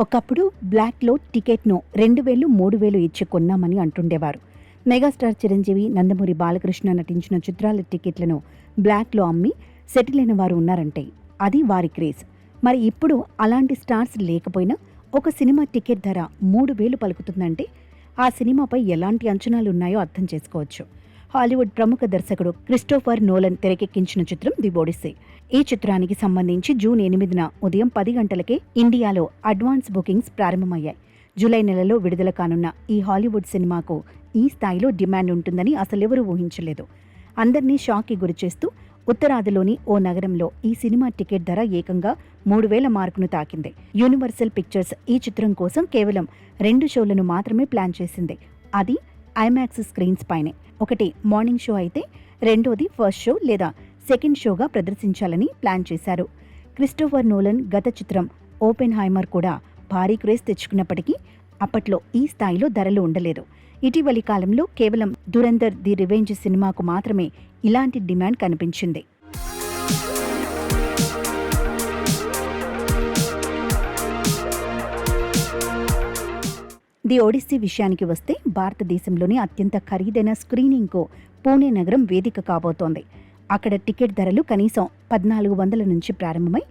ఒకప్పుడు బ్లాక్లో టికెట్ను 2000, 3000 ఇచ్చి కొన్నామని అంటుండేవారు. మెగాస్టార్ చిరంజీవి, నందమూరి బాలకృష్ణ నటించిన చిత్రాల టికెట్లను బ్లాక్లో అమ్మి సెటిల్ అయిన వారు ఉన్నారంటే అది వారి క్రేజ్. మరి ఇప్పుడు అలాంటి స్టార్స్ లేకపోయినా ఒక సినిమా టికెట్ ధర 3000 పలుకుతుందంటే ఆ సినిమాపై ఎలాంటి అంచనాలున్నాయో అర్థం చేసుకోవచ్చు. హాలీవుడ్ ప్రముఖ దర్శకుడు క్రిస్టోఫర్ నోలన్ తెరకెక్కించిన చిత్రం ది ఒడిస్సీ. ఈ చిత్రానికి సంబంధించి జూన్ 8న ఉదయం 10 గంటలకే ఇండియాలో అడ్వాన్స్ బుకింగ్స్ ప్రారంభమయ్యాయి. జూలై నెలలో విడుదల కానున్న ఈ హాలీవుడ్ సినిమాకు ఈ స్థాయిలో డిమాండ్ ఉంటుందని అసలెవరూ ఊహించలేదు. అందర్నీ షాక్కి గురిచేస్తూ ఉత్తరాదిలోని ఓ నగరంలో ఈ సినిమా టికెట్ ధర ఏకంగా 3000 మార్కును తాకింది. యూనివర్సల్ పిక్చర్స్ ఈ చిత్రం కోసం కేవలం 2 షోలను మాత్రమే ప్లాన్ చేసింది. అది ఐమాక్స్ స్క్రీన్స్ పైనే. ఒకటి మార్నింగ్ షో అయితే రెండోది ఫస్ట్ షో లేదా సెకండ్ షోగా ప్రదర్శించాలని ప్లాన్ చేశారు. క్రిస్టోఫర్ నోలన్ గత చిత్రం ఓపెన్ హైమర్ కూడా భారీ క్రేజ్ తెచ్చుకున్నప్పటికీ అప్పట్లో ఈ స్థాయిలో ధరలు ఉండలేదు. ఇటీవలి కాలంలో కేవలం దురంధర్ ది రివెంజ్ సినిమాకు మాత్రమే ఇలాంటి డిమాండ్ కనిపించింది. ది ఒడిస్సీ విషయానికి వస్తే భారతదేశంలోని అత్యంత ఖరీదైన స్క్రీనింగ్కు పూణే నగరం వేదిక కాబోతోంది. అక్కడ టికెట్ ధరలు కనీసం 1400 నుంచి ప్రారంభమై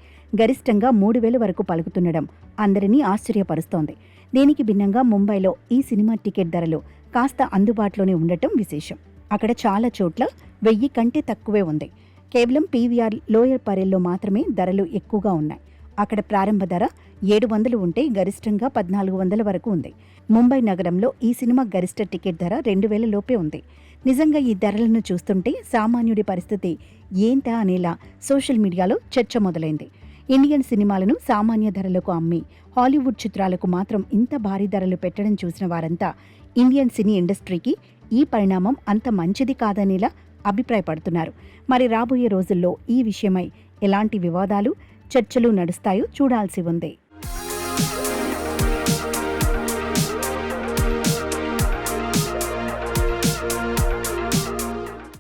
గరిష్టంగా 3000 వరకు పలుకుతుండడం అందరినీ ఆశ్చర్యపరుస్తోంది. దీనికి భిన్నంగా ముంబైలో ఈ సినిమా టికెట్ ధరలు కాస్త అందుబాటులోనే ఉండటం విశేషం. అక్కడ చాలా చోట్ల 1000 కంటే తక్కువే ఉంది. కేవలం పీవీఆర్ లోయర్ పరేల్లో మాత్రమే ధరలు ఎక్కువగా ఉన్నాయి. అక్కడ ప్రారంభ ధర 700 ఉంటే గరిష్టంగా 1400 వరకు ఉంది. ముంబై నగరంలో ఈ సినిమా గరిష్ట టికెట్ ధర 2000 లోపే ఉంది. నిజంగా ఈ ధరలను చూస్తుంటే సామాన్యుడి పరిస్థితి ఏంటా అనేలా సోషల్ మీడియాలో చర్చ మొదలైంది. ఇండియన్ సినిమాలను సామాన్య ధరలకు అమ్మి హాలీవుడ్ చిత్రాలకు మాత్రం ఇంత భారీ ధరలు పెట్టడం చూసిన వారంతా ఇండియన్ సినీ ఇండస్ట్రీకి ఈ పరిణామం అంత మంచిది కాదనేలా అభిప్రాయపడుతున్నారు. మరి రాబోయే రోజుల్లో ఈ విషయమై ఎలాంటి వివాదాలు, చర్చలు నడుస్తాయో చూడాల్సి ఉంది.